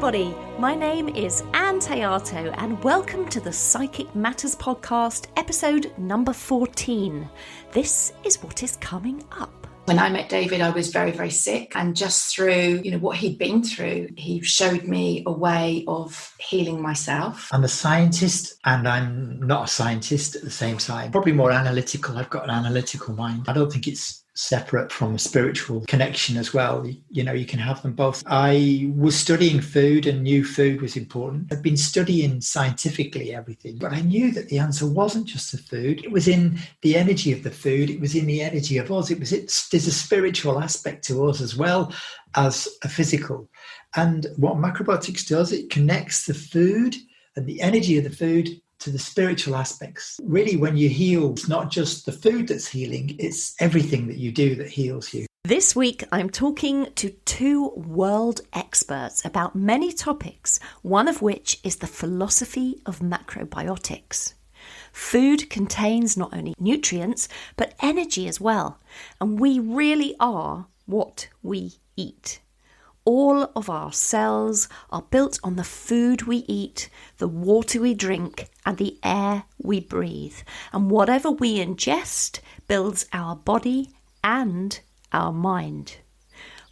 everybody, my name is Ann Théato and welcome to the Psychic Matters podcast, episode number 14. This is what is coming up. When I met David, I was very, very sick, and just through, what he'd been through, he showed me a way of healing myself. I'm a scientist and I'm not a scientist at the same time. Probably more analytical. I've got an analytical mind. I don't think it's separate from a spiritual connection as well. You can have them both. I was studying food and knew food was important. I've been studying scientifically everything, but I knew that the answer wasn't just the food. It was in the energy of the food. It was in the energy of us. There's a spiritual aspect to us as well as a physical. And what macrobiotics does, it connects the food and the energy of the food to the spiritual aspects. Really, when you heal, it's not just the food that's healing, it's everything that you do that heals you. This week, I'm talking to two world experts about many topics, one of which is the philosophy of macrobiotics. Food contains not only nutrients, but energy as well, and we really are what we eat. All of our cells are built on the food we eat, the water we drink, and the air we breathe. And whatever we ingest builds our body and our mind.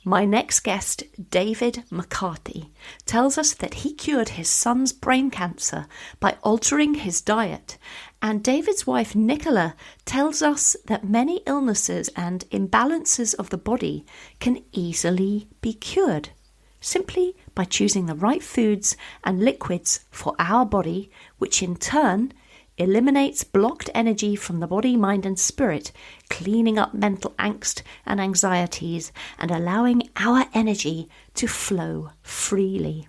My next guest, David McCarthy, tells us that he cured his son's brain cancer by altering his diet. And David's wife, Nicola, tells us that many illnesses and imbalances of the body can easily be cured, simply by choosing the right foods and liquids for our body, which in turn eliminates blocked energy from the body, mind and spirit, cleaning up mental angst and anxieties and allowing our energy to flow freely.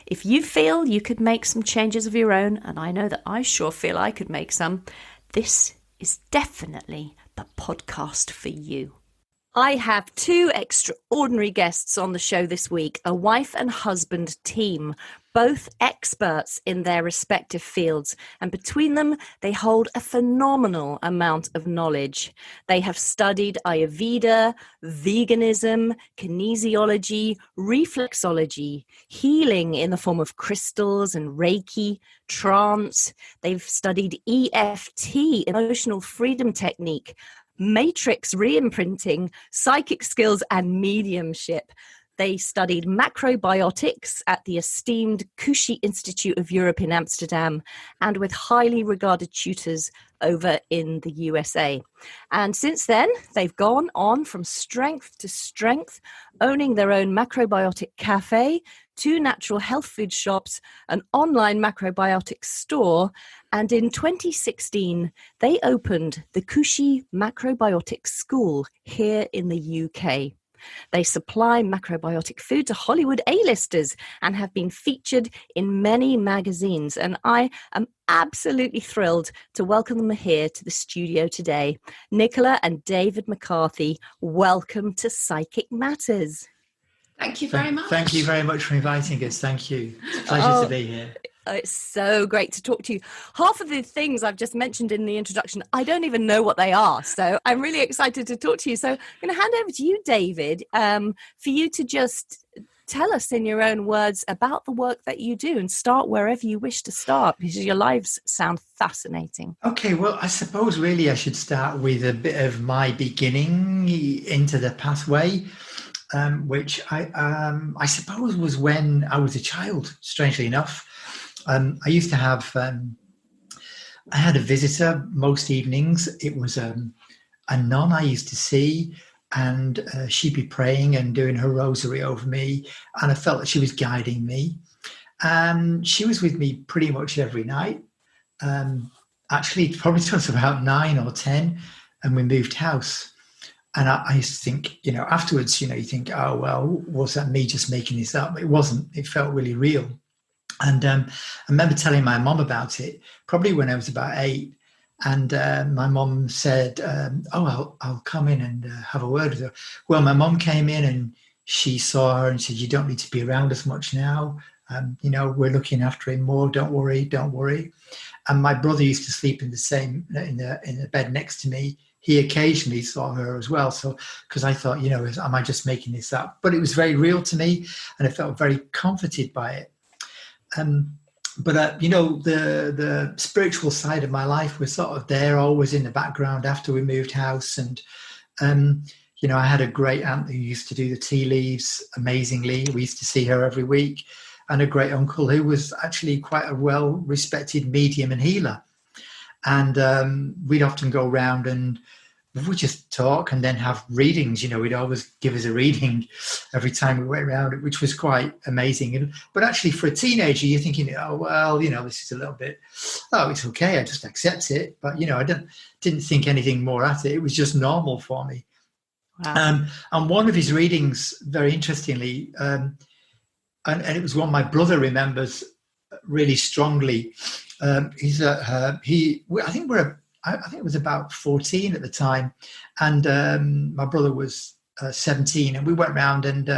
If you feel you could make some changes of your own, and I know that I sure feel I could make some, this is definitely the podcast for you. I have two extraordinary guests on the show this week, a wife and husband team, both experts in their respective fields, and between them they hold a phenomenal amount of knowledge. They have studied Ayurveda, veganism, kinesiology, reflexology, healing in the form of crystals and Reiki, trance. They've studied EFT, emotional freedom technique, matrix re-imprinting, psychic skills and mediumship. They studied macrobiotics at the esteemed Kushi Institute of Europe in Amsterdam and with highly regarded tutors over in the USA. And since then, they've gone on from strength to strength, owning their own macrobiotic cafe, 2 natural health food shops, an online macrobiotics store, and in 2016, they opened the Kushi Macrobiotics School here in the UK. They supply macrobiotic food to Hollywood A-listers and have been featured in many magazines. And I am absolutely thrilled to welcome them here to the studio today. Nicola and David McCarthy, welcome to Psychic Matters. Thank you very much. Thank you very much for inviting us. Thank you. It's a pleasure to be here. It's so great to talk to you. Half of the things I've just mentioned in the introduction, I don't even know what they are. So I'm really excited to talk to you. So I'm going to hand over to you, David, for you to just tell us in your own words about the work that you do and start wherever you wish to start, because your lives sound fascinating. Okay, well, I suppose really I should start with a bit of my beginning into the pathway. Which I suppose was when I was a child, strangely enough. I used to have, I had a visitor most evenings. It was a nun I used to see, and she'd be praying and doing her rosary over me, and I felt that she was guiding me. And she was with me pretty much every night. Actually, probably till I was about 9 or 10, and we moved house. And I used to think, afterwards, you think, oh, well, was that me just making this up? It wasn't. It felt really real. And I remember telling my mom about it, probably when I was about 8. And my mom said, I'll come in and have a word with her. Well, my mom came in and she saw her and said, you don't need to be around as much now. We're looking after him more. Don't worry. And my brother used to sleep in the bed next to me. he occasionally saw her as well. So, because I thought, am I just making this up? But it was very real to me, and I felt very comforted by it. But the spiritual side of my life was sort of there, always in the background after we moved house. And, I had a great aunt who used to do the tea leaves amazingly. We used to see her every week. And a great uncle who was actually quite a well-respected medium and healer. And we'd often go around and we'd just talk and then have readings. We'd always give us a reading every time we went around, which was quite amazing. But actually for a teenager, you're thinking, oh, well, this is a little bit, it's okay. I just accept it. But, I didn't think anything more at it. It was just normal for me. Wow. And one of his readings, very interestingly, and it was one my brother remembers really strongly. I think it was about 14 at the time, and my brother was 17, and we went round, and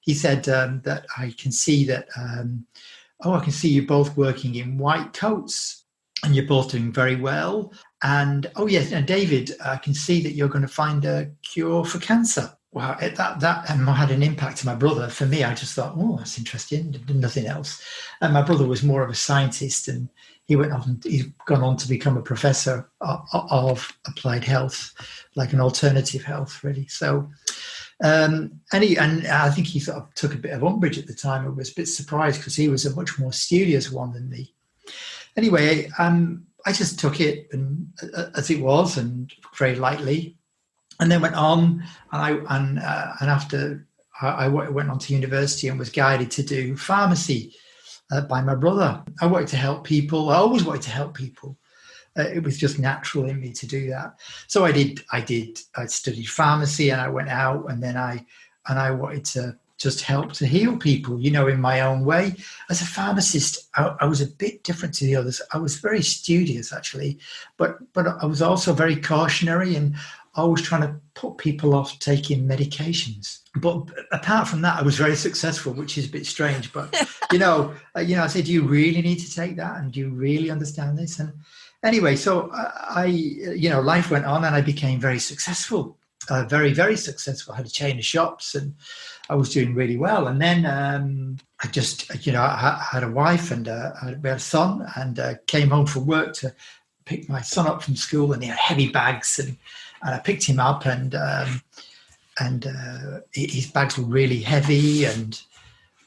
he said that I can see that. I can see you both working in white coats, and you're both doing very well. And yes, and David, I can see that you're going to find a cure for cancer. Wow, that had an impact on my brother. For me, I just thought, oh, that's interesting. Did nothing else. And my brother was more of a scientist, and he's gone on to become a professor of applied health, like an alternative health, really. So, and I think he sort of took a bit of umbrage at the time. I was a bit surprised because he was a much more studious one than me. Anyway, I just took it as it was and very lightly. And then went on, and after I went on to university and was guided to do pharmacy by my brother. I wanted to help people. I always wanted to help people. It was just natural in me to do that. So I studied pharmacy, and I went out, and then I wanted to just help to heal people, in my own way. As a pharmacist, I was a bit different to the others. I was very studious, actually, but I was also very cautionary and always trying to put people off taking medications. But apart from that, I was very successful, which is a bit strange. But, I said, do you really need to take that? And do you really understand this? And anyway, so life went on, and I became very successful, very, very successful. I had a chain of shops, and I was doing really well. And then I had a wife, and we had a son, and came home from work to pick my son up from school, and he had heavy bags, and I picked him up, and his bags were really heavy, and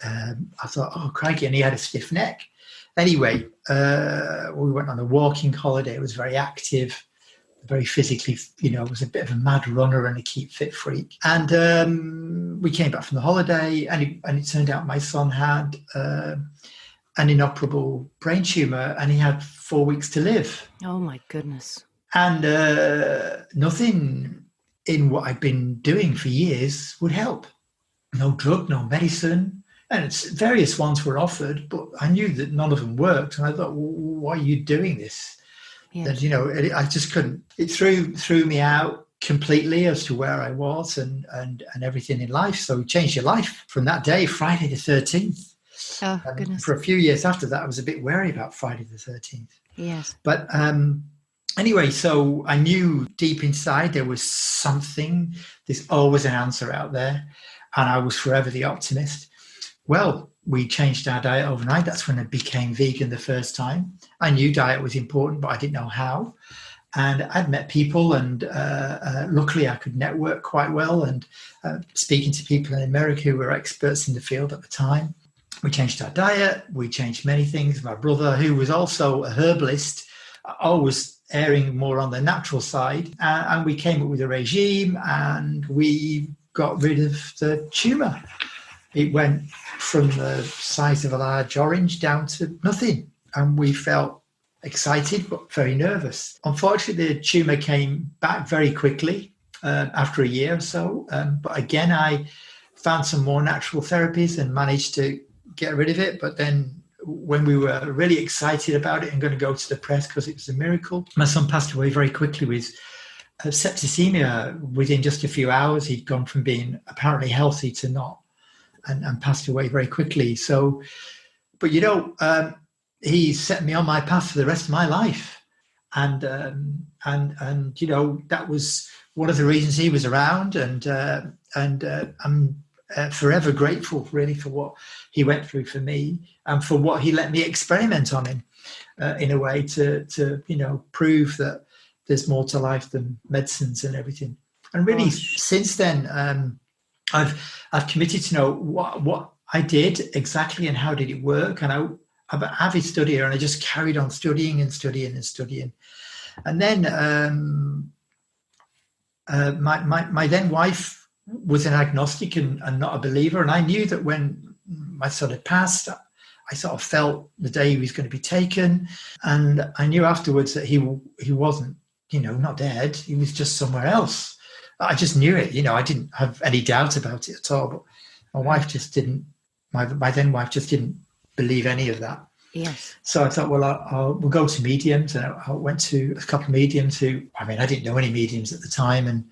I thought, oh, crikey, and he had a stiff neck. Anyway, we went on a walking holiday. It was very active, very physically, was a bit of a mad runner and a keep fit freak. And we came back from the holiday, and it turned out my son had an inoperable brain tumor, and he had 4 weeks to live. Oh, my goodness. And nothing in what I'd been doing for years would help. No drug, no medicine. And various ones were offered, but I knew that none of them worked. And I thought, well, why are you doing this? Yeah. And, I just couldn't. It threw me out completely as to where I was and everything in life. So it changed your life from that day, Friday the 13th. Oh, goodness. For a few years after that, I was a bit wary about Friday the 13th. Yes. But anyway, so I knew deep inside there was something. There's always an answer out there. And I was forever the optimist. Well, we changed our diet overnight. That's when I became vegan the first time. I knew diet was important, but I didn't know how. And I'd met people, and luckily I could network quite well, and speaking to people in America who were experts in the field at the time. We changed our diet. We changed many things. My brother, who was also a herbalist, always erring more on the natural side, and we came up with a regime, and we got rid of the tumour. It went from the size of a large orange down to nothing, and we felt excited but very nervous. Unfortunately, the tumour came back very quickly after a year or so, but again I found some more natural therapies and managed to get rid of it. But then when we were really excited about it and going to go to the press because it was a miracle, my son passed away very quickly with septicemia. Within just a few hours, he'd gone from being apparently healthy to not, and passed away very quickly. So, but he set me on my path for the rest of my life. And and you know, that was one of the reasons he was around, and I'm forever grateful, really, for what he went through for me and for what he let me experiment on him, in a way to you know, prove that there's more to life than medicines and everything. And really, since then, I've committed to know what I did exactly and how did it work. And I'm an avid studier, and I just carried on studying and studying and studying. And then my then wife was an agnostic and not a believer, and I knew that when my son had passed, I sort of felt the day he was going to be taken, and I knew afterwards that he wasn't, you know, not dead. He was just somewhere else. I just knew it, you know. I didn't have any doubt about it at all. But my wife just didn't. My then wife just didn't believe any of that. Yes. So I thought, well, we'll go to mediums, and I went to a couple of mediums who, I mean, I didn't know any mediums at the time, and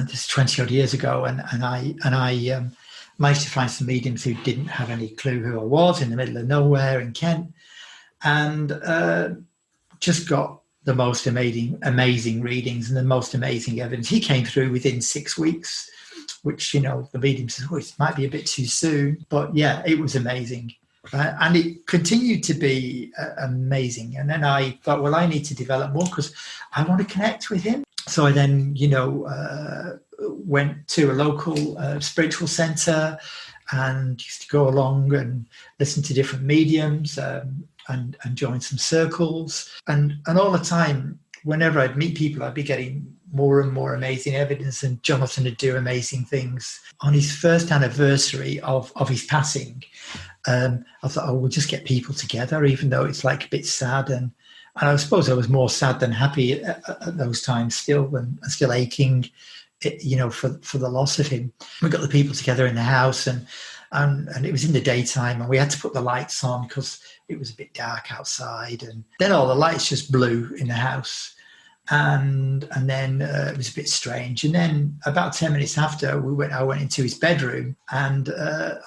this is 20 odd years ago, and I managed to find some mediums who didn't have any clue who I was, in the middle of nowhere in Kent, and just got the most amazing readings and the most amazing evidence. He came through within 6 weeks, which, you know, the medium says, it might be a bit too soon, but yeah, it was amazing. And it continued to be amazing. And then I thought, well, I need to develop more because I want to connect with him. So I then, you know, went to a local spiritual center and used to go along and listen to different mediums and join some circles. And all the time, whenever I'd meet people, I'd be getting more and more amazing evidence, and Jonathan would do amazing things. On his first anniversary of his passing, I thought, we'll just get people together, even though it's like a bit sad. And I suppose I was more sad than happy at those times still, and still aching, you know, for the loss of him. We got the people together in the house, and it was in the daytime, and we had to put the lights on because it was a bit dark outside. And then all the lights just blew in the house. And then it was a bit strange. And then about 10 minutes after, I went into his bedroom, and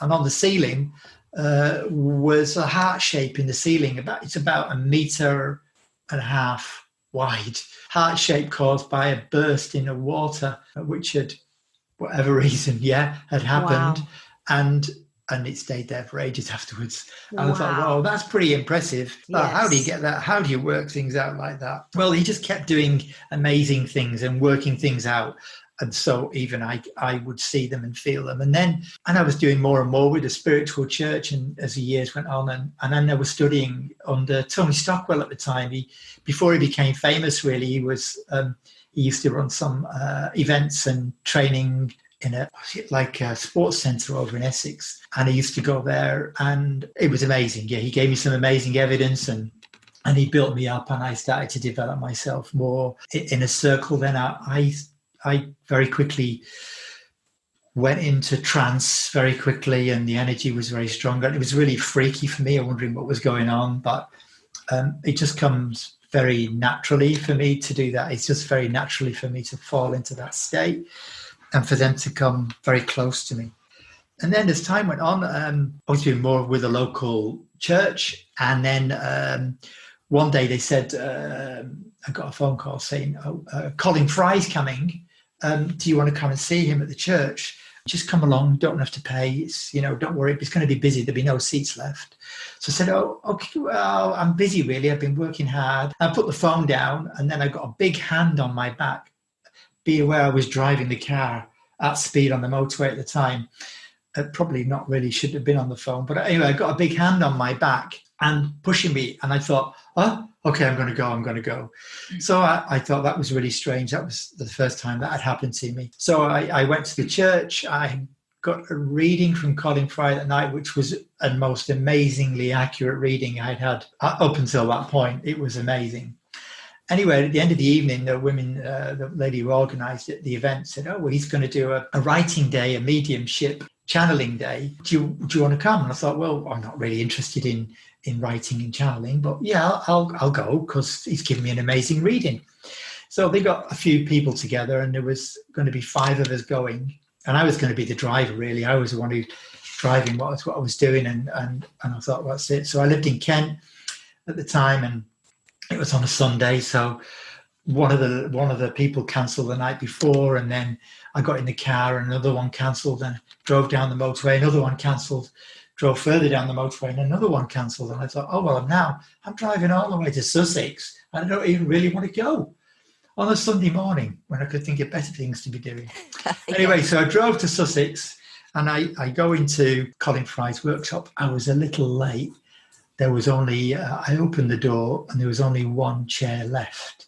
on the ceiling was a heart shape in the ceiling. It's about 1.5 meters wide. Heart shape caused by a burst in the water, which had, whatever reason, had happened. Wow. And it stayed there for ages afterwards. And I thought, wow, that's pretty impressive. Yes. How do you get that? How do you work things out like that? Well, he just kept doing amazing things and working things out. And so even I would see them and feel them. And I was doing more and more with the spiritual church. And as the years went on, and then I was studying under Tony Stockwell at the time. Before he became famous, really, he used to run some events and training in a sports centre over in Essex. And I used to go there, and it was amazing. Yeah, he gave me some amazing evidence, and he built me up, and I started to develop myself more in a circle. Then I very quickly went into trance very quickly, and the energy was very strong. And it was really freaky for me, wondering what was going on. But it just comes very naturally for me to do that. It's just very naturally for me to fall into that state, and for them to come very close to me. And then as time went on, I was doing more with a local church. And then one day they said, I got a phone call saying, Colin Fry's coming. Do you want to come and see him at the church? Just come along, don't have to pay. It's, don't worry, it's going to be busy. There'll be no seats left. So I said, okay, well, I'm busy really. I've been working hard. I put the phone down, and then I got a big hand on my back. Be aware I was driving the car at speed on the motorway at the time. Probably not really should have been on the phone. But anyway, I got a big hand on my back and pushing me. And I thought, okay, I'm going to go. So I thought that was really strange. That was the first time that had happened to me. So I went to the church. I got a reading from Colin Fry that night, which was a most amazingly accurate reading I'd had up until that point. It was amazing. Anyway, at the end of the evening, the lady who organised it, the event, said, he's going to do a writing day, a mediumship channeling day. Do you want to come? And I thought, well, I'm not really interested in writing and channeling, but yeah, I'll go because he's given me an amazing reading. So they got a few people together, and there was going to be 5 of us going. And I was going to be the driver, really. I was the one who driving what I was doing. And I thought, that's it. So I lived in Kent at the time, and it was on a Sunday, so one of the people cancelled the night before, and then I got in the car and another one cancelled, and drove down the motorway, another one cancelled, drove further down the motorway and another one cancelled. And I thought, oh, well, I'm driving all the way to Sussex. I don't even really want to go on a Sunday morning when I could think of better things to be doing. Anyway, so I drove to Sussex, and I go into Colin Fry's workshop. I was a little late. There was only, I opened the door and there was only one chair left.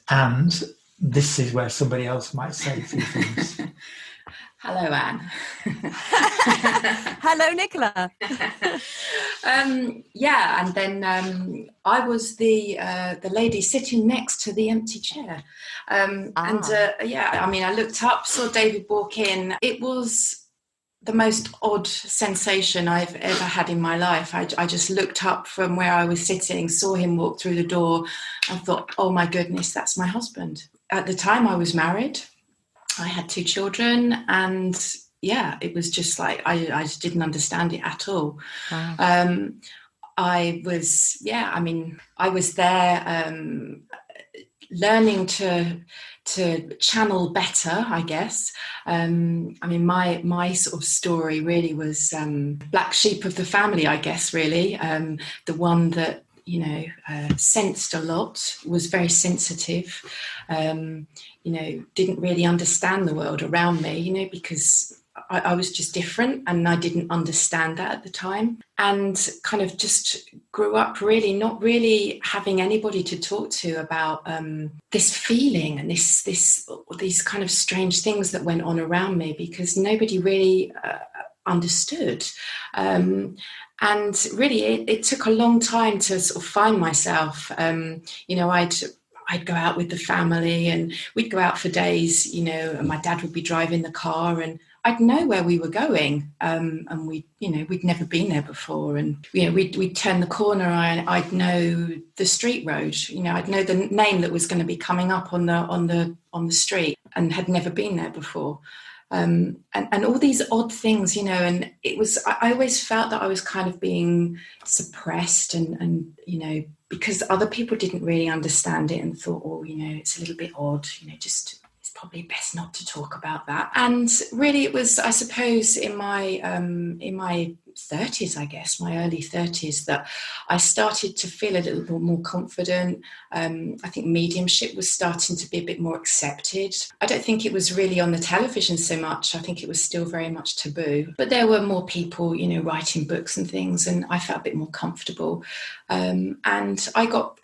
And this is where somebody else might say a few things. Hello, Anne. Hello, Nicola. Yeah, and then I was the lady sitting next to the empty chair. And yeah, I mean, I looked up, saw David walk in. It was the most odd sensation I've ever had in my life. I just looked up from where I was sitting, saw him walk through the door, and thought, oh my goodness, that's my husband. At the time I was married. I had 2 children, and yeah, it was just like, I just didn't understand it at all. Wow. I was there learning to channel better, I guess. I mean, my sort of story really was black sheep of the family, I guess, really. The one that, sensed a lot, was very sensitive, didn't really understand the world around me, because I was just different and I didn't understand that at the time, and kind of just grew up really not really having anybody to talk to about this feeling and these kind of strange things that went on around me, because nobody really understood. And really, it took a long time to sort of find myself. I'd go out with the family and we'd go out for days, and my dad would be driving the car and I'd know where we were going. And we'd never been there before. And, we'd turn the corner and I'd know the street road, I'd know the name that was going to be coming up on the street, and had never been there before. And all these odd things, and it was, I always felt that I was kind of being suppressed and because other people didn't really understand it and thought, oh, it's a little bit odd, just it's probably best not to talk about that. And really it was, I suppose, in my 30s, I guess, my early 30s, that I started to feel a little bit more confident. I think mediumship was starting to be a bit more accepted. I don't think it was really on the television so much. I think it was still very much taboo. But there were more people, writing books and things, and I felt a bit more comfortable. And I got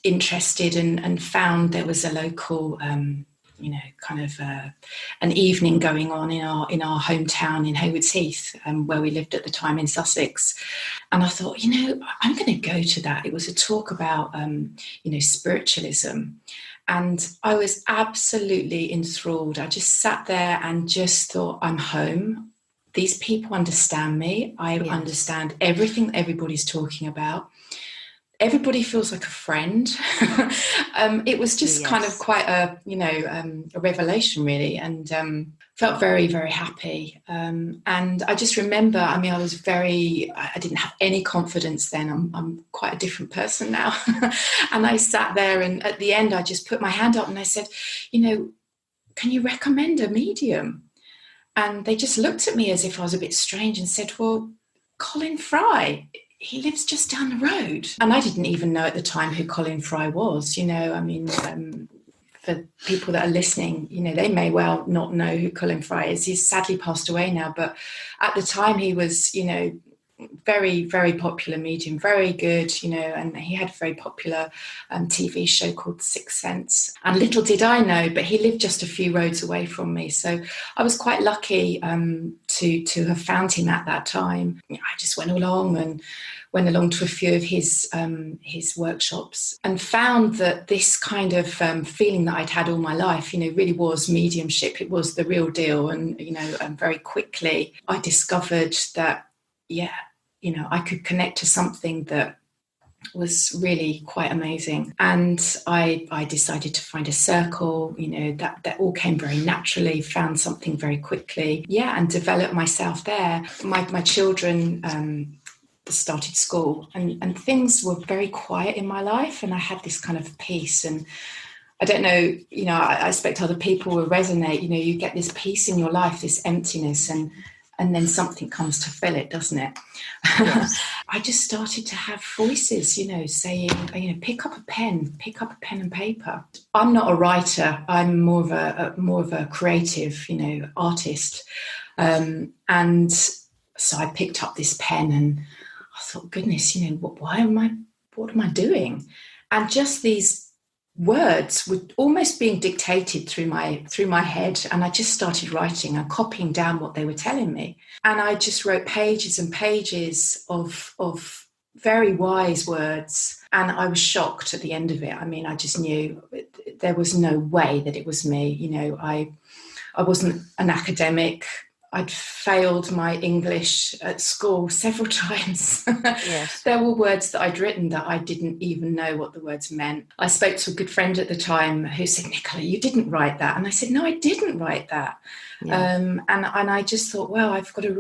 interested and found there was a local an evening going on in our hometown in Haywards Heath, where we lived at the time in Sussex. And I thought, I'm going to go to that. It was a talk about, spiritualism. And I was absolutely enthralled. I just sat there and just thought, I'm home. These people understand me. I understand everything everybody's talking about. Everybody feels like a friend. It was just kind of quite a revelation, really, and felt very, very happy. And I just remember, I didn't have any confidence then. I'm quite a different person now. And I sat there, and at the end, I just put my hand up and I said, can you recommend a medium? And they just looked at me as if I was a bit strange and said, well, Colin Fry, he lives just down the road. And I didn't even know at the time who Colin Fry was, for people that are listening, they may well not know who Colin Fry is. He's sadly passed away now, but at the time he was, very, very popular medium, very good, and he had a very popular TV show called Sixth Sense. And little did I know, but he lived just a few roads away from me. So I was quite lucky to have found him at that time. I just went along to a few of his workshops and found that this kind of feeling that I'd had all my life, really was mediumship. It was the real deal. And, very quickly I discovered that, I could connect to something that was really quite amazing. And I decided to find a circle, that all came very naturally, found something very quickly, and developed myself there. My children started school, and things were very quiet in my life, and I had this kind of peace. And I don't know, I expect other people will resonate. You get this peace in your life, this emptiness, and then something comes to fill it, doesn't it? Yes. I just started to have voices, saying, pick up a pen and paper. I'm not a writer. I'm more of a creative, artist. And so I picked up this pen and I thought, goodness, what am I doing? And just these words were almost being dictated through my head, and I just started writing and copying down what they were telling me. And I just wrote pages and pages of very wise words, and I was shocked at the end of it. I mean, I just knew there was no way that it was me. I wasn't an academic. I'd failed my English at school several times. Yes. There were words that I'd written that I didn't even know what the words meant. I spoke to a good friend at the time who said, Nicola, you didn't write that. And I said, no, I didn't write that. Yeah. And I just thought, well, I've got to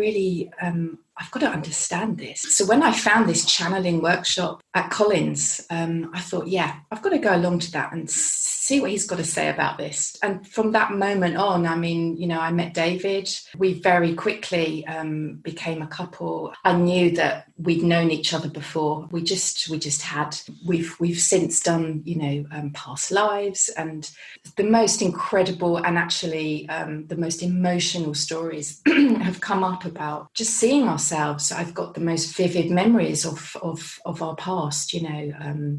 understand this. So when I found this channeling workshop at Collins, I thought, yeah, I've got to go along to that and see what he's got to say about this. And from that moment on, I mean, I met David. We very quickly became a couple. I knew that we'd known each other before. We've since done, past lives, and the most incredible and actually the most emotional stories have come up about just seeing ourselves. I've got the most vivid memories of our past,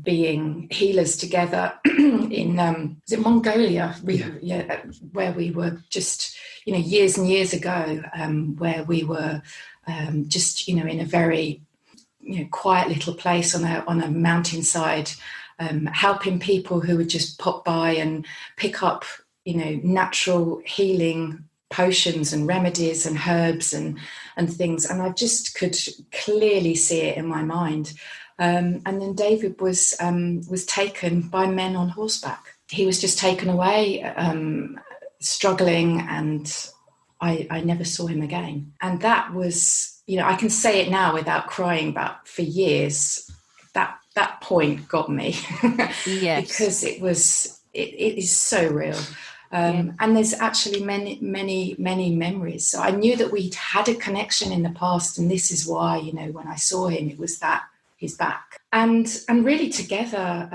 being healers together in was it Mongolia? Where we were just, years and years ago, where we were just, in a very, quiet little place on a mountainside, helping people who would just pop by and pick up, natural healing potions and remedies and herbs and things. And I just could clearly see it in my mind. And then David was taken by men on horseback. He was just taken away, struggling, and I never saw him again. And that was, I can say it now without crying, but for years, that point got me. Yes. Because it is so real. And there's actually many, many, many memories. So I knew that we'd had a connection in the past, and this is why, when I saw him, it was that he's back. And really together,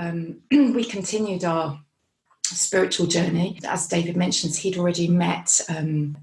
we continued our spiritual journey. As David mentions, he'd already met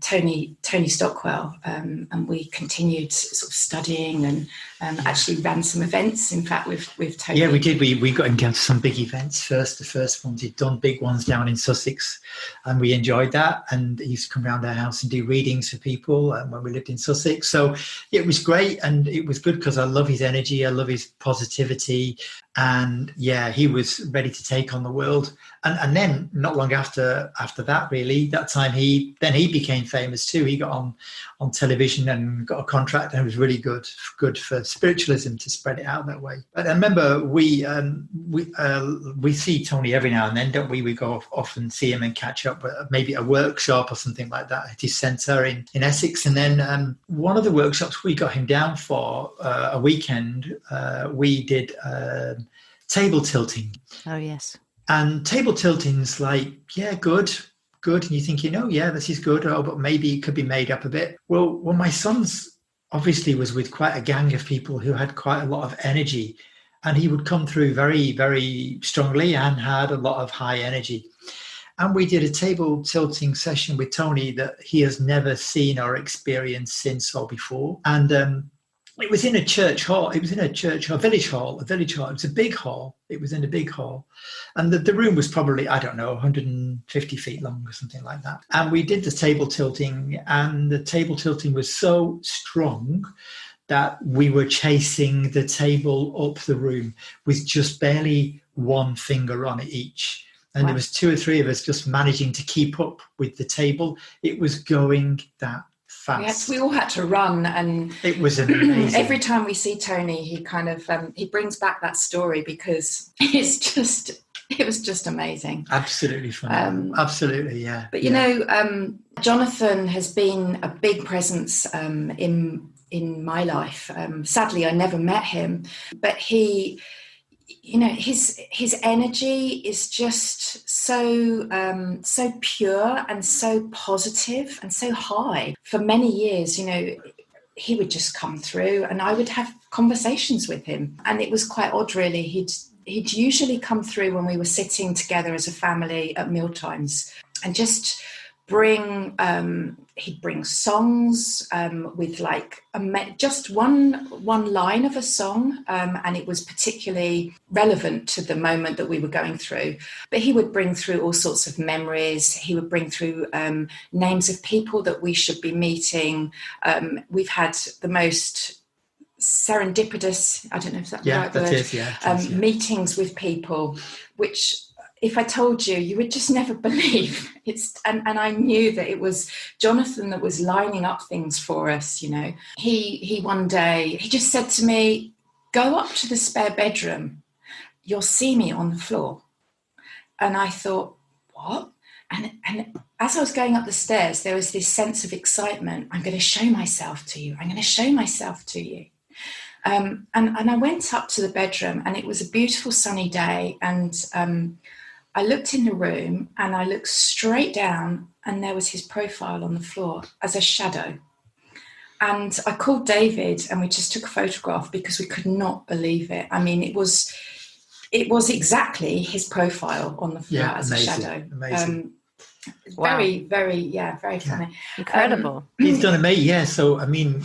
Tony Stockwell, and we continued sort of studying and actually ran some events, in fact, with Tony. Yeah, we did. We got into some big events first. The first ones, he'd done big ones down in Sussex, and we enjoyed that. And he used to come around our house and do readings for people when we lived in Sussex. So it was great, and it was good because I love his energy, I love his positivity, and yeah, he was ready to take on the world. And then not long after that, really, that time he became famous too. He got on television and got a contract, and it was really good for spiritualism to spread it out that way. But I remember we see Tony every now and then, don't we? We go off and see him and catch up at maybe a workshop or something like that at his centre in Essex. And then one of the workshops we got him down for a weekend, we did table tilting. Oh yes. And table tilting's like, yeah, good. And you're thinking, oh, yeah, this is good. Oh, but maybe it could be made up a bit. Well, my son's obviously was with quite a gang of people who had quite a lot of energy. And he would come through very, very strongly and had a lot of high energy. And we did a table tilting session with Tony that he has never seen or experienced since or before. And it was in a church hall. It was in a village hall. It was a big hall. It was in a big hall. And the room was probably, 150 feet long or something like that. And we did the table tilting, and the table tilting was so strong that we were chasing the table up the room with just barely one finger on it each. And There was two or three of us just managing to keep up with the table. It was going that fast. We all had to run, and it was amazing. Every time we see Tony, he kind of he brings back that story because it was just amazing. Absolutely fun. Absolutely, yeah. But Jonathan has been a big presence in in my life. Sadly, I never met him, but he, you know, his energy is just so pure and so positive and so high. For many years, you know, he would just come through and I would have conversations with him. And it was quite odd, really. He'd usually come through when we were sitting together as a family at mealtimes and just bring, he'd bring songs with like just one line of a song, and it was particularly relevant to the moment that we were going through. But he would bring through all sorts of memories. He would bring through names of people that we should be meeting. We've had the most serendipitous, I don't know if that's the right word, meetings with people, which if I told you, you would just never believe. And I knew that it was Jonathan that was lining up things for us, you know. He one day, he just said to me, go up to the spare bedroom. You'll see me on the floor. And I thought, what? And as I was going up the stairs, there was this sense of excitement. I'm going to show myself to you. I'm going to show myself to you. And I went up to the bedroom, and it was a beautiful sunny day. And I looked in the room and I looked straight down, and there was his profile on the floor as a shadow. And I called David and we just took a photograph because we could not believe it. I mean, it was exactly his profile on the floor as a shadow. Amazing. Very, very funny. Incredible. He's done amazing. Yeah. So, I mean,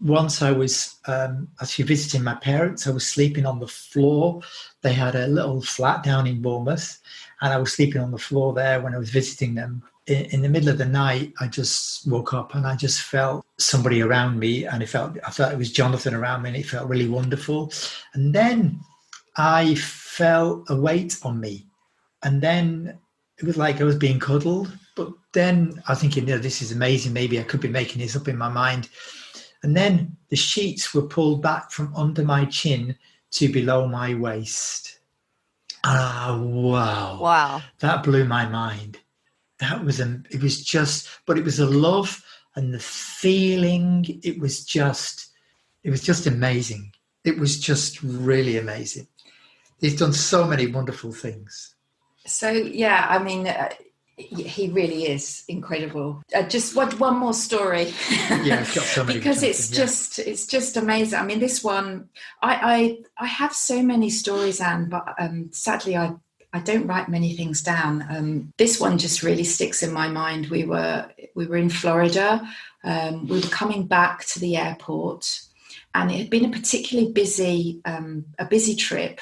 once I was actually visiting my parents, I was sleeping on the floor. They had a little flat down in Bournemouth, and I was sleeping on the floor there when I was visiting them. In the middle of the night, I just woke up and I just felt somebody around me, and I felt it was Jonathan around me, and it felt really wonderful. And then I felt a weight on me, and then it was like I was being cuddled. But then I was thinking, this is amazing. Maybe I could be making this up in my mind. And then the sheets were pulled back from under my chin to below my waist. Wow. That blew my mind. It was the love and the feeling. It was just amazing. It was just really amazing. He's done so many wonderful things. So, yeah, I mean, he really is incredible. Just one more story. Yeah, I've got so many. Because it's just amazing. I mean, this one, I have so many stories, Anne, but sadly I don't write many things down. This one just really sticks in my mind. We were in Florida. We were coming back to the airport, and it had been a particularly busy trip.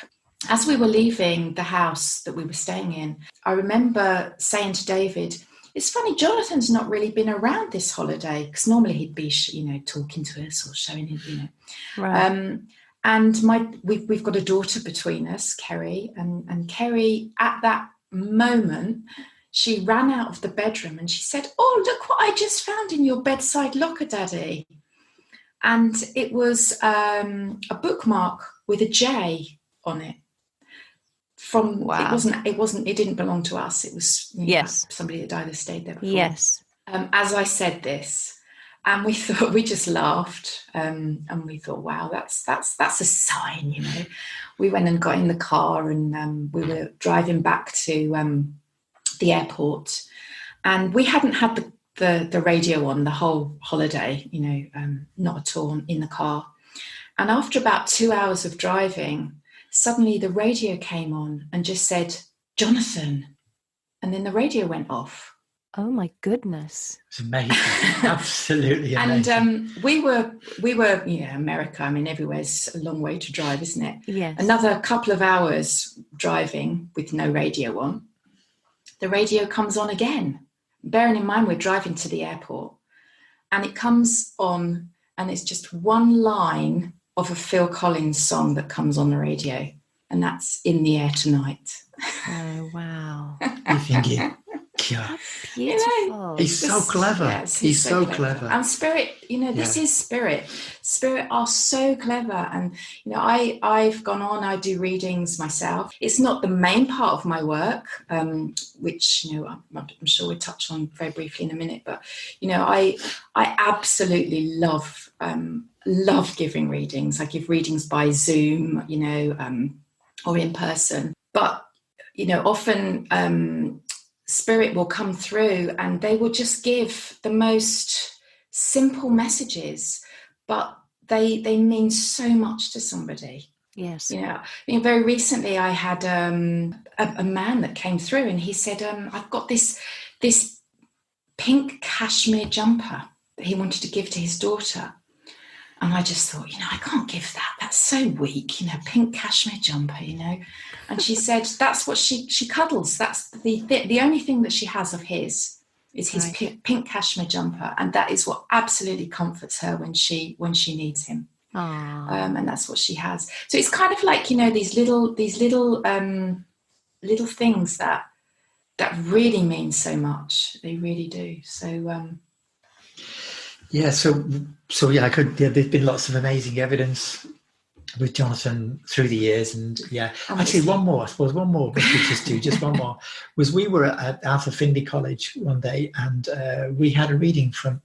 As we were leaving the house that we were staying in, I remember saying to David, it's funny, Jonathan's not really been around this holiday, because normally he'd be, talking to us or showing him, Right. And we've got a daughter between us, Kerry, and Kerry, at that moment, she ran out of the bedroom and she said, oh, look what I just found in your bedside locker, Daddy. And it was a bookmark with a J on it. It didn't belong to us. It was somebody that either stayed there before. Yes. As I said this, and we just laughed, and we thought, wow, that's a sign, We went and got in the car, and we were driving back to the airport, and we hadn't had the radio on the whole holiday, not at all in the car. And after about 2 hours of driving, suddenly the radio came on and just said, Jonathan. And then the radio went off. Oh my goodness. It's amazing. Absolutely amazing. And we were, America, I mean, everywhere's a long way to drive, isn't it? Yes. Another couple of hours driving with no radio on. The radio comes on again. Bearing in mind, we're driving to the airport, and it comes on, and it's just one line of a Phil Collins song that comes on the radio, and that's In the Air Tonight. Oh, wow. You're thinking, Yeah. Beautiful. He's so clever. Yes, he's so clever. And Spirit, this is Spirit. Spirit are so clever. And, I've gone on, I do readings myself. It's not the main part of my work, which, I'm sure we'll touch on very briefly in a minute. But, I absolutely love giving readings. I give readings by Zoom, or in person. But, often Spirit will come through and they will just give the most simple messages, but they mean so much to somebody. Yes. Very recently I had a man that came through and he said, I've got this pink cashmere jumper that he wanted to give to his daughter. And I just thought, I can't give that. That's so weak, pink cashmere jumper, And she said that's what she cuddles. That's the only thing that she has of his is his pink cashmere jumper, and that is what absolutely comforts her when she needs him. And that's what she has. So it's kind of like these little things that really mean so much. They really do. So. There's been lots of amazing evidence with Jonathan through the years, and actually one more we could just one more was we were at Arthur Findlay College one day, and we had a reading from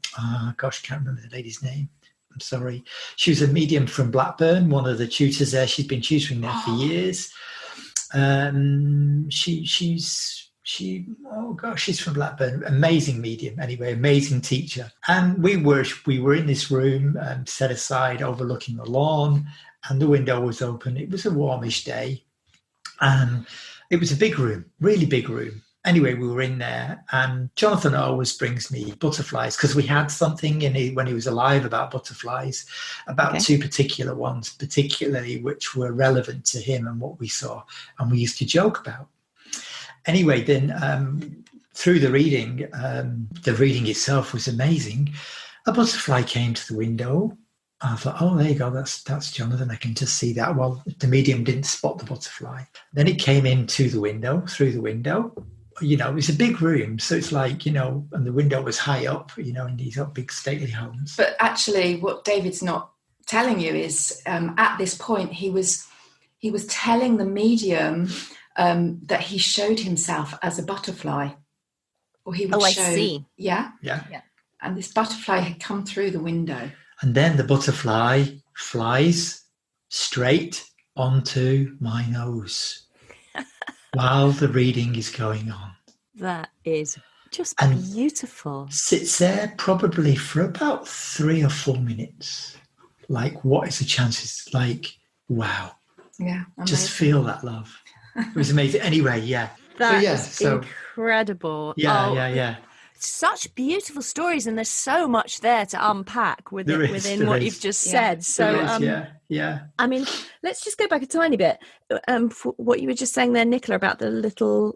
can't remember the lady's name, I'm sorry. She was a medium from Blackburn, one of the tutors there. She's been tutoring there for years. She's from Blackburn, amazing medium anyway, amazing teacher. And we were in this room set aside overlooking the lawn, and the window was open. It was a warmish day, and it was a big room, really big room. Anyway, we were in there, and Jonathan always brings me butterflies because we had something when he was alive about butterflies, about two particular ones, particularly which were relevant to him and what we saw, and we used to joke about. Anyway, then through the reading itself was amazing. A butterfly came to the window. I thought, oh, there you go, that's Jonathan. I can just see that. Well, the medium didn't spot the butterfly. Then it came through the window. It was a big room. So it's like, and the window was high up, in these big stately homes. But actually what David's not telling you is at this point, he was telling the medium that he showed himself as a butterfly, or he would show. I see. Yeah. And this butterfly had come through the window, and then the butterfly flies straight onto my nose while the reading is going on. That is just beautiful. Sits there probably for about 3 or 4 minutes. Like, what is the chances? Like, wow. Yeah. Amazing. Just feel that love. It was amazing. Anyway, That's incredible. Yeah. Such beautiful stories, and there's so much there to unpack within what you've just said. So, I mean, let's just go back a tiny bit. For what you were just saying there, Nicola, about the little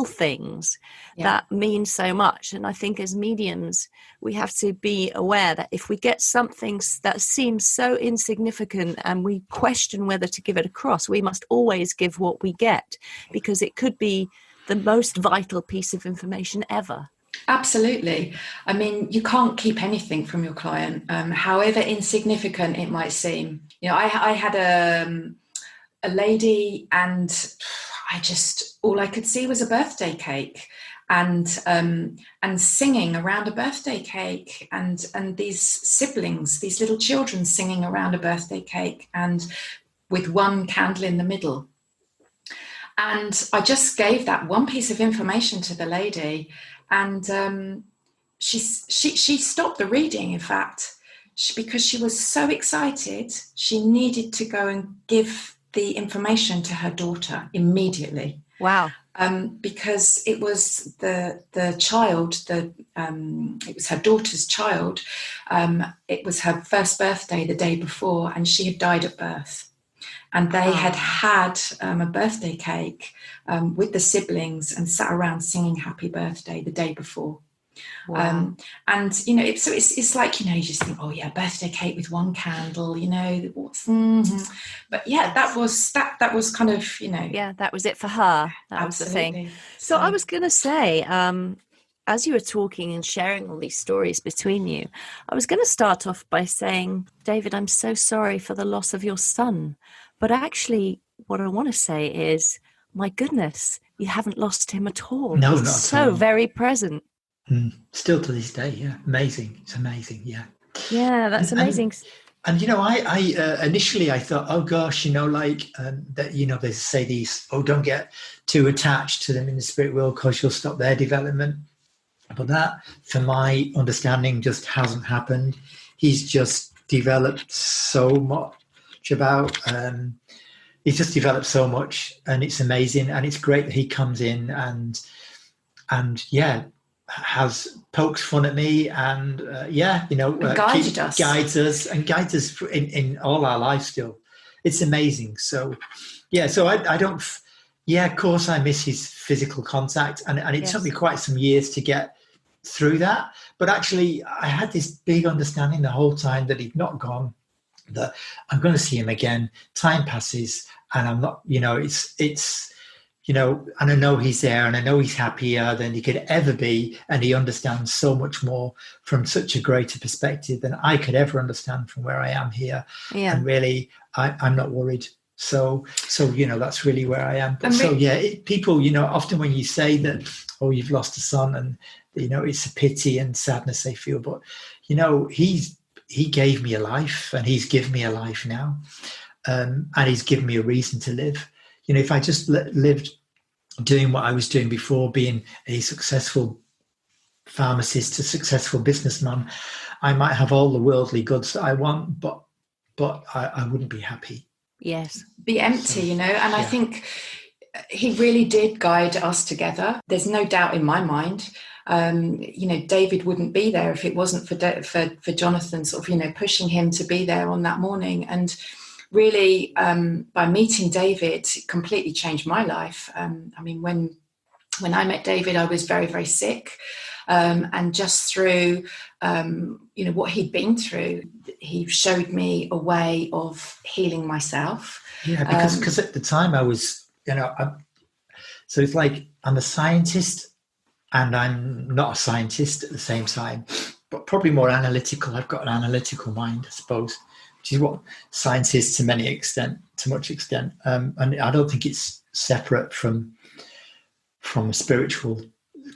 things that mean so much. And I think as mediums, we have to be aware that if we get something that seems so insignificant and we question whether to give it across, we must always give what we get, because it could be the most vital piece of information ever. Absolutely. I mean, you can't keep anything from your client, however insignificant it might seem. I had a lady, and all I could see was a birthday cake, and singing around a birthday cake, and these siblings, these little children singing around a birthday cake, and with one candle in the middle. And I just gave that one piece of information to the lady, and she stopped the reading, in fact, because she was so excited. She needed to go and give the information to her daughter immediately. Wow. Because it was the child, it was her daughter's child. It was her first birthday the day before, and she had died at birth. And they had a birthday cake with the siblings and sat around singing happy birthday the day before. Wow. And it's like, you just think, oh yeah, birthday cake with one candle, but yeah, that was kind of, Yeah, that was it for her. That was the thing. absolutely. So I was going to say, as you were talking and sharing all these stories between you, I was going to start off by saying, David, I'm so sorry for the loss of your son. But actually, what I want to say is, my goodness, you haven't lost him at all. No, He's not at so all. very present. Still to this day, yeah. Amazing. It's amazing, yeah. Yeah, that's amazing. And I initially I thought, oh gosh, that they say these, oh, don't get too attached to them in the spirit world because you'll stop their development. But that, for my understanding, just hasn't happened. He's just developed so much he's just developed so much, and it's amazing, and it's great that he comes in and pokes fun at me and guides us in all our lives still. It's amazing. So I don't, of course I miss his physical contact, and it took me quite some years to get through that, but actually I had this big understanding the whole time that he'd not gone, that I'm going to see him again. Time passes and I'm not, it's and I know he's there and I know he's happier than he could ever be. And he understands so much more from such a greater perspective than I could ever understand from where I am here. Yeah. And really, I'm not worried. So that's really where I am. But people, often when you say that, oh, you've lost a son and, it's a pity and sadness they feel. But, he gave me a life and he's given me a life now. And he's given me a reason to live. If I just lived doing what I was doing before, being a successful pharmacist, a successful businessman, I might have all the worldly goods that I want, but I wouldn't be happy. Yes. Be empty, and I think he really did guide us together. There's no doubt in my mind. David wouldn't be there if it wasn't for Jonathan sort of, pushing him to be there on that morning. And really, by meeting David, it completely changed my life. When I met David, I was very, very sick. And just through, what he'd been through, he showed me a way of healing myself. Yeah, because at the time I was, so it's like I'm a scientist and I'm not a scientist at the same time, but probably more analytical. I've got an analytical mind, I suppose, which is what science is to much extent. And I don't think it's separate from a spiritual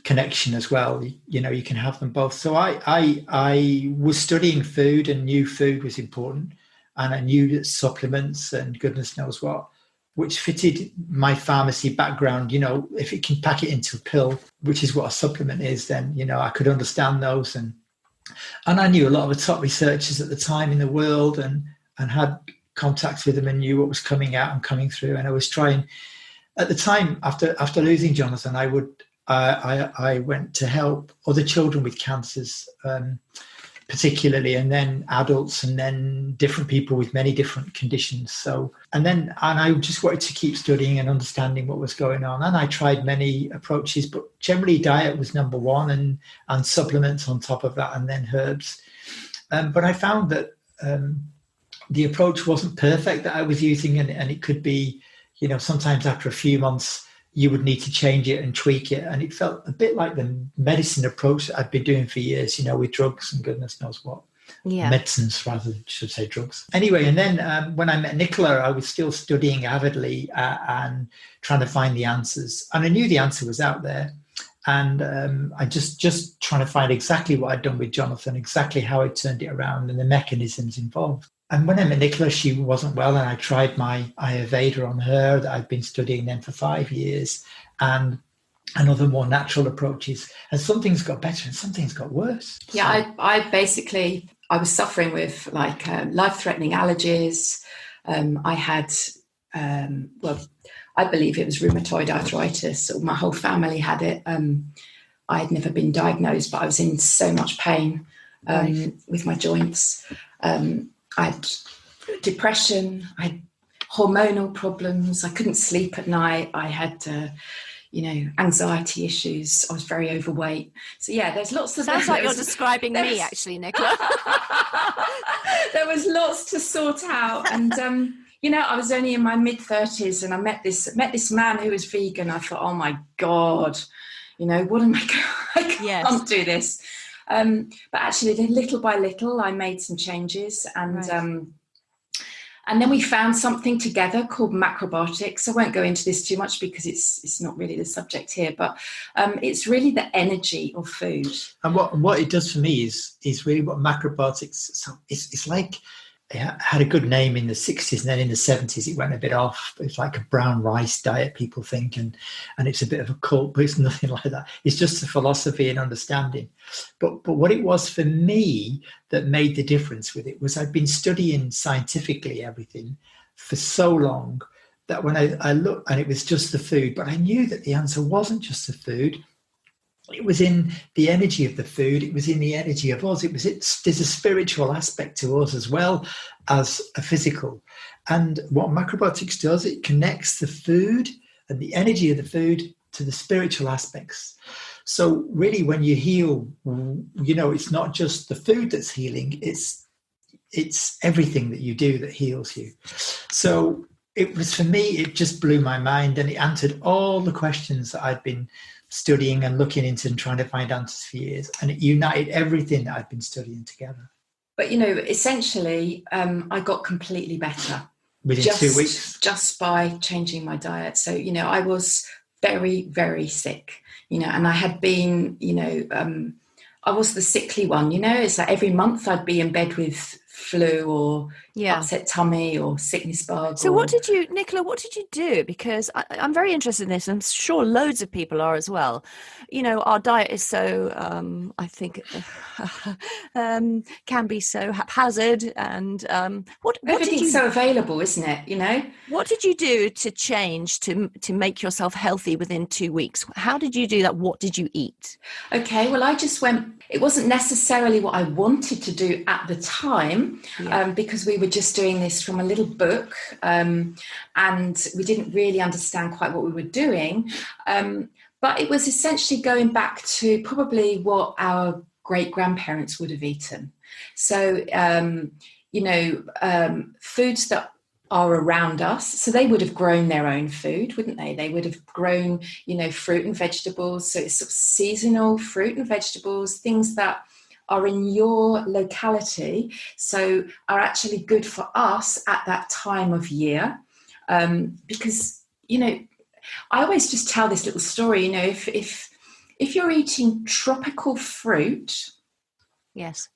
connection as well. You can have them both. So I was studying food and knew food was important, and I knew that supplements and goodness knows what, which fitted my pharmacy background. If it can pack it into a pill, which is what a supplement is, then I could understand those, and I knew a lot of the top researchers at the time in the world, and had contacts with them and knew what was coming out and coming through. And I was trying at the time, after losing Jonathan, I went to help other children with cancers, particularly, and then adults, and then different people with many different conditions. So, and I just wanted to keep studying and understanding what was going on. And I tried many approaches, but generally diet was number one, and supplements on top of that, and then herbs. But I found that the approach wasn't perfect that I was using, and it could be, sometimes after a few months, you would need to change it and tweak it. And it felt a bit like the medicine approach that I'd been doing for years, with drugs and goodness knows what. Yeah. Medicines rather than, should say, drugs. Anyway, and then when I met Nicola, I was still studying avidly and trying to find the answers. And I knew the answer was out there. And I just trying to find exactly what I'd done with Jonathan, exactly how I turned it around and the mechanisms involved. And when I met Nicola, she wasn't well, and I tried my Ayurveda on her that I'd been studying then for 5 years, and other more natural approaches. And some things got better and some things got worse. Yeah, so. I was suffering with life-threatening allergies. I had, I believe it was rheumatoid arthritis. My whole family had it. I had never been diagnosed, but I was in so much pain with my joints. I had depression, I had hormonal problems, I couldn't sleep at night, I had, anxiety issues. I was very overweight. So yeah, there's lots of... Sounds like you're describing me, actually, Nicola. There was lots to sort out. And, I was only in my mid-30s and I met this man who was vegan. I thought, oh my God, what am I can't do this. But actually, little by little, I made some changes, and then we found something together called macrobiotics. I won't go into this too much because it's not really the subject here, but it's really the energy of food. And what it does for me is really what macrobiotics. So it's like it had a good name in the 60s, and then in the 70s it went a bit off. It's like a brown rice diet, people think, and it's a bit of a cult, but it's nothing like that. It's just a philosophy and understanding. But what it was for me that made the difference with it was I'd been studying scientifically everything for so long that when I looked and it was just the food, but I knew that the answer wasn't just the food. It was in the energy of the food. It was in the energy of us. There's a spiritual aspect to us as well as a physical. And what macrobiotics does, it connects the food and the energy of the food to the spiritual aspects. So really, when you heal, it's not just the food that's healing. It's everything that you do that heals you. So it was, for me, it just blew my mind, and it answered all the questions that I'd been studying and looking into and trying to find answers for years, and it united everything that I'd been studying together. But essentially, I got completely better within 2 weeks, just by changing my diet. So I was very, very sick, and I had been, I was the sickly one. It's like every month I'd be in bed with flu or upset tummy or sickness bug. So Nicola, what did you do? Because I'm very interested in this. I'm sure loads of people are as well. Our diet is so, I think, can be so haphazard, and everything's so available, isn't it? What did you do to change to make yourself healthy within 2 weeks? How did you do that? What did you eat? Okay, well, I just went. It wasn't necessarily what I wanted to do at the time, because we were just doing this from a little book, and we didn't really understand quite what we were doing. But it was essentially going back to probably what our great-grandparents would have eaten. So, foods that are around us. So they would have grown their own food, wouldn't they? They would have grown, fruit and vegetables. So it's sort of seasonal fruit and vegetables, things that are in your locality, so are actually good for us at that time of year. Because, I always just tell this little story, if you're eating tropical fruit, yes,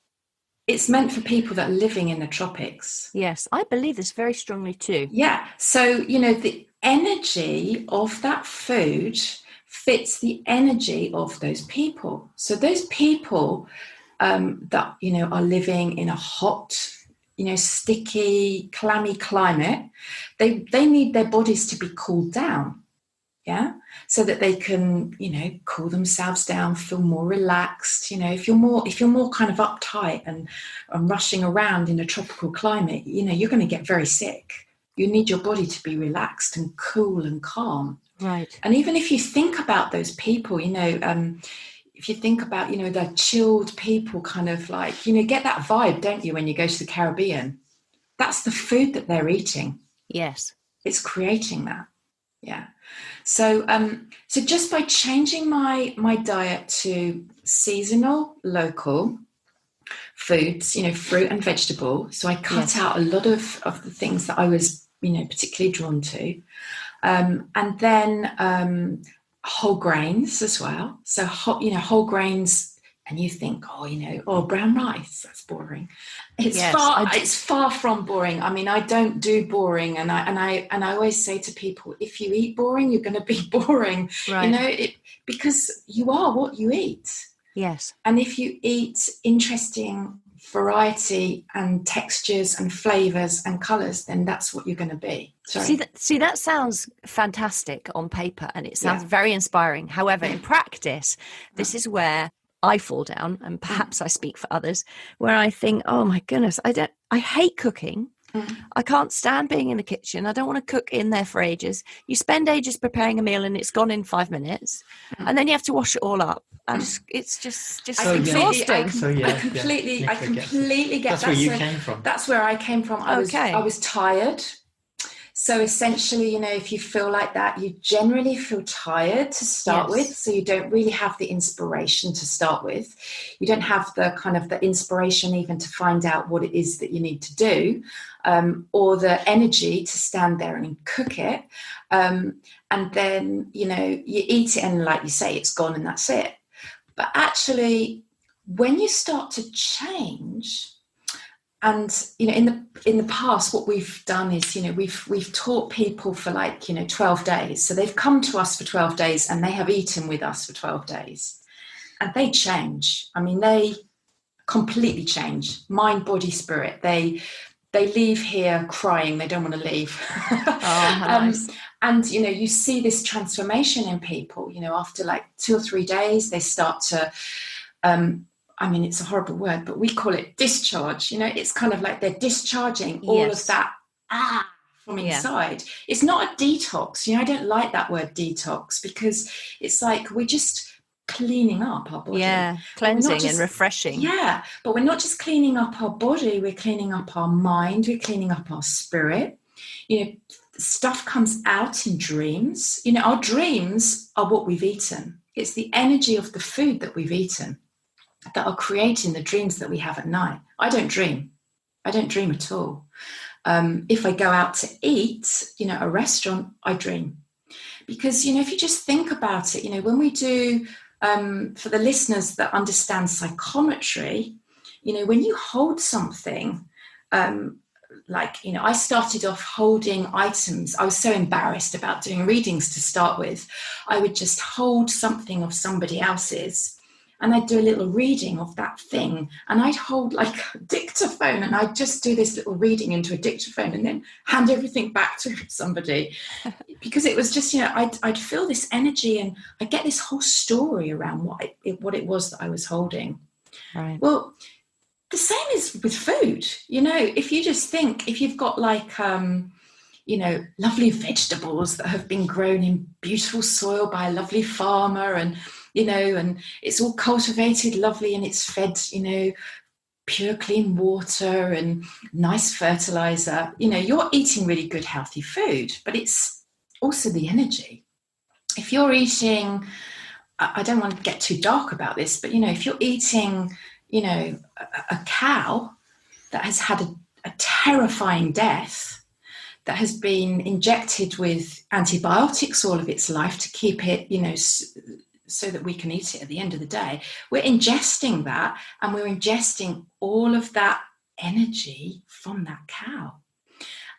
it's meant for people that are living in the tropics. Yes, I believe this very strongly too. Yeah. So, the energy of that food fits the energy of those people. So those people that, are living in a hot, sticky, clammy climate, they need their bodies to be cooled down. Yeah. So that they can, cool themselves down, feel more relaxed. If you're more kind of uptight and rushing around in a tropical climate, you're going to get very sick. You need your body to be relaxed and cool and calm. Right. And even if you think about those people, if you think about, the chilled people, kind of like, get that vibe, don't you, when you go to the Caribbean? That's the food that they're eating. Yes. It's creating that. Yeah. So so just by changing my diet to seasonal, local foods, fruit and vegetable, so I cut out a lot of the things that I was, particularly drawn to. And then whole grains as well. So, whole grains, and you think, brown rice, that's boring. It's far from boring. I mean, I don't do boring, and I always say to people, if you eat boring, you're going to be boring. Right. Because you are what you eat. Yes. And if you eat interesting variety and textures and flavors and colors, then that's what you're going to be. Sorry. See, that sounds fantastic on paper, and it sounds very inspiring. However, in practice, this is where I fall down, and perhaps I speak for others, where I think, oh my goodness, I hate cooking. I can't stand being in the kitchen. I don't want to cook in there for ages. You spend ages preparing a meal and it's gone in 5 minutes, and then you have to wash it all up. It's just exhausting. I completely get that's that. Where you came from. That's where I came from. I was tired. So essentially, if you feel like that, you generally feel tired to start with. So you don't really have the inspiration to start with. You don't have the kind of the inspiration even to find out what it is that you need to do, or the energy to stand there and cook it. And then, you eat it and like you say, it's gone and that's it. But actually, when you start to change, and in the past, what we've done is we've taught people for 12 days. So they've come to us for 12 days and they have eaten with us for 12 days, and they change. I mean, they completely change, mind, body, spirit. They leave here crying. They don't want to leave. Oh, nice. And you see this transformation in people. After 2 or 3 days, they start to. I mean, it's a horrible word, but we call it discharge. It's kind of like they're discharging all of that from inside. It's not a detox. I don't like that word detox, because it's like we're just cleaning up our body. Yeah, cleansing and refreshing. Yeah, but we're not just cleaning up our body, we're cleaning up our mind, we're cleaning up our spirit. Stuff comes out in dreams. Our dreams are what we've eaten. It's the energy of the food that we've eaten that are creating the dreams that we have at night. I don't dream at all. If I go out to eat, a restaurant, I dream. Because, if you just think about it, when we do, for the listeners that understand psychometry, when you hold something, I started off holding items. I was so embarrassed about doing readings to start with. I would just hold something of somebody else's, and I'd do a little reading of that thing, and I'd hold a dictaphone, and I'd just do this little reading into a dictaphone and then hand everything back to somebody, because it was just, I'd feel this energy and I'd get this whole story around what it was that I was holding. Right. Well, the same is with food. If you just think, if you've got lovely vegetables that have been grown in beautiful soil by a lovely farmer, and and it's all cultivated lovely, and it's fed, pure clean water and nice fertilizer, you're eating really good, healthy food, but it's also the energy. If you're eating, I don't want to get too dark about this, but, if you're eating, a cow that has had a terrifying death, that has been injected with antibiotics all of its life to keep it, so that we can eat it at the end of the day, we're ingesting that, and we're ingesting all of that energy from that cow.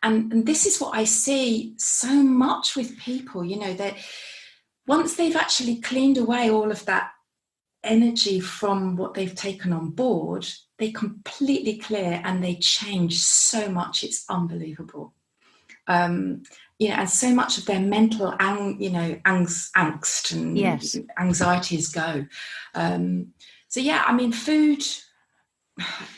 And this is what I see so much with people, that once they've actually cleaned away all of that energy from what they've taken on board, they completely clear and they change so much. It's unbelievable. And so much of their mental, angst and anxieties go. Food.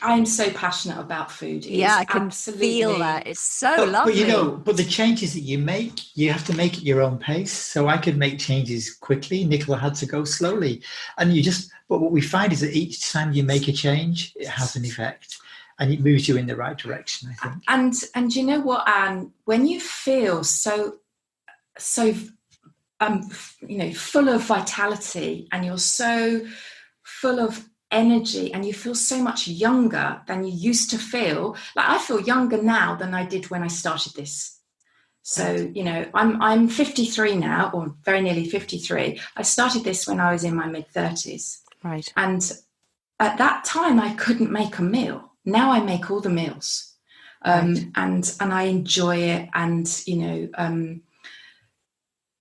I'm so passionate about food. I can feel that. It's so lovely. But the changes that you make, you have to make at your own pace. So I could make changes quickly. Nicola had to go slowly, but what we find is that each time you make a change, it has an effect. And it moves you in the right direction, I think. And you know what, Anne? When you feel so full of vitality, and you're so full of energy, and you feel so much younger than you used to feel. I feel younger now than I did when I started this. So, I'm 53 now, or very nearly 53. I started this when I was in my mid-30s. Right. And at that time, I couldn't make a meal. Now I make all the meals, and I enjoy it, and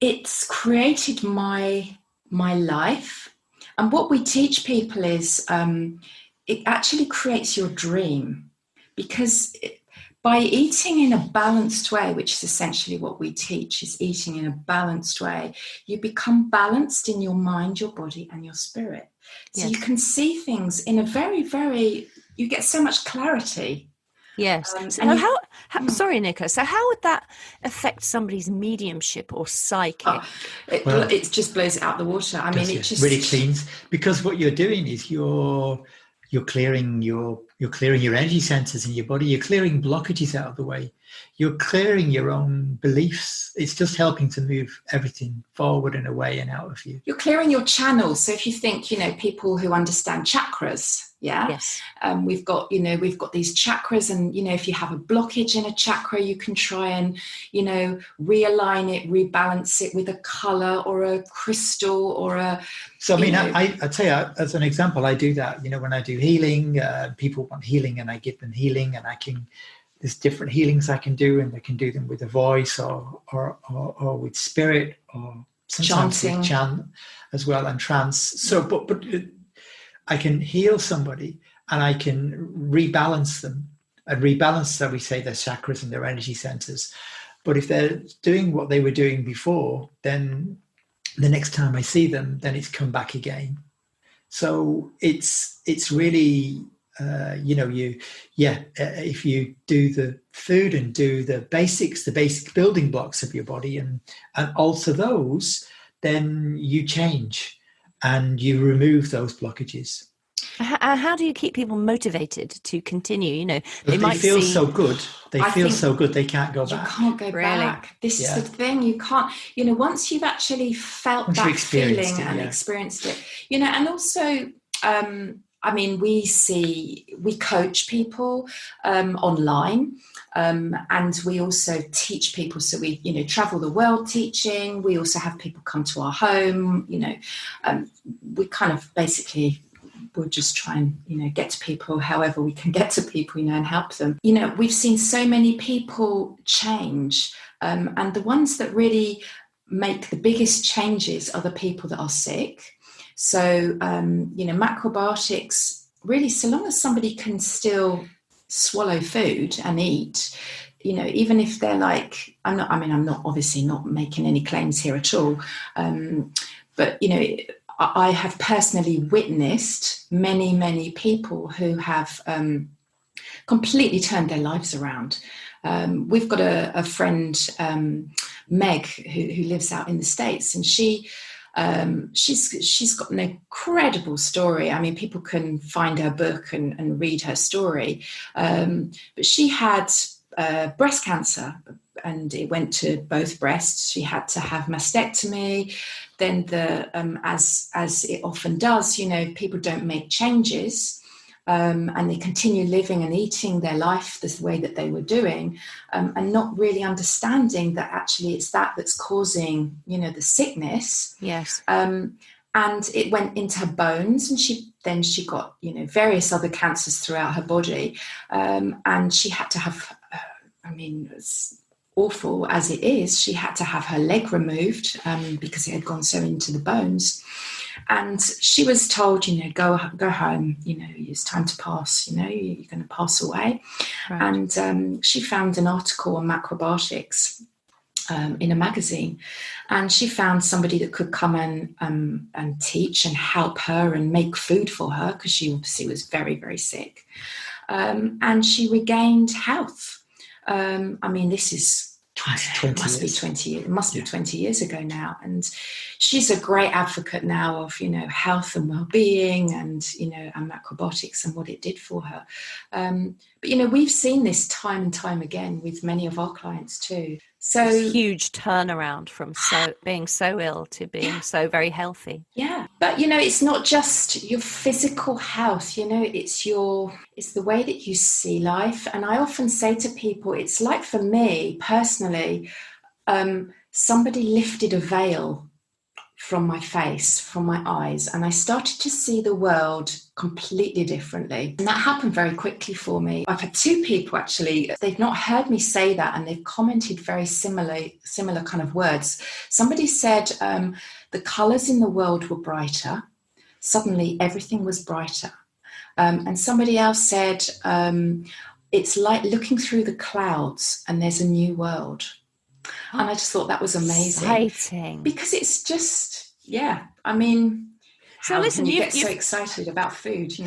it's created my life. And what we teach people is it actually creates your dream, because by eating in a balanced way, which is essentially what we teach, is eating in a balanced way, you become balanced in your mind, your body, and your spirit. So you can see things in a very, very, you get so much clarity. Yes. So And sorry, Nicola. So how would that affect somebody's mediumship or psychic? it just blows it out the water. I mean, it just really cleans, because what you're doing is you're clearing your energy centers in your body. You're clearing blockages out of the way. You're clearing your own beliefs. It's just helping to move everything forward and away and out of you. You're clearing your channels. So if you think, people who understand chakras, Yes. we've got these chakras, and if you have a blockage in a chakra, you can try and realign it, rebalance it with a color or a crystal or a. So I mean, I'd say as an example, I do that. When I do healing, people want healing, and I give them healing, and there's different healings I can do, and I can do them with a voice or with spirit, or sometimes with chant as well, and trance. So, but I can heal somebody, and I can rebalance them, and rebalance, that we say, their chakras and their energy centers. But if they're doing what they were doing before, then the next time I see them, then it's come back again. So it's really. If you do the food and do the basic building blocks of your body and alter those, then you change and you remove those blockages. How do you keep people motivated to continue? They feel so good. They feel so good they can't go back. You can't go back. This is the thing. You can't, once you've actually felt that feeling and experienced it, and also, we coach people online, and we also teach people. So we, travel the world teaching. We also have people come to our home. We kind of basically we'll just try and get to people however we can get to people, and help them. We've seen so many people change, and the ones that really make the biggest changes are the people that are sick. So, macrobiotics, really, so long as somebody can still swallow food and eat, even if they're like, I'm not obviously not making any claims here at all. But, I have personally witnessed many, many people who have completely turned their lives around. We've got a friend, Meg, who lives out in the States, and she's got an incredible story. I mean, people can find her book and read her story. But she had breast cancer, and it went to both breasts. She had to have mastectomy. Then as it often does, people don't make changes. And they continue living and eating their life the way that they were doing, and not really understanding that actually it's that's causing, the sickness. Yes. And it went into her bones, and she got, various other cancers throughout her body. And she had to have, it's awful as it is, she had to have her leg removed because it had gone so into the bones. And she was told, go home, it's time to pass, you're going to pass away. Right. And she found an article on macrobiotics in a magazine, and she found somebody that could come and teach and help her and make food for her, because she obviously was very, very sick. And she regained health. This is, it must be 20 years ago now, and she's a great advocate now of health and well-being, and and macrobiotics and what it did for her. But we've seen this time and time again with many of our clients too. So it's a huge turnaround from being so ill to being so very healthy. Yeah, but it's not just your physical health. It's the way that you see life. And I often say to people, it's like, for me personally, somebody lifted a veil from my face, from my eyes, and I started to see the world completely differently. And that happened very quickly for me. I've had two people actually, they've not heard me say that, and they've commented very similar kind of words. Somebody said the colours in the world were brighter. Suddenly everything was brighter. And somebody else said it's like looking through the clouds and there's a new world. And I just thought that was amazing. Exciting. Because it's just, so listen, you get so excited about food,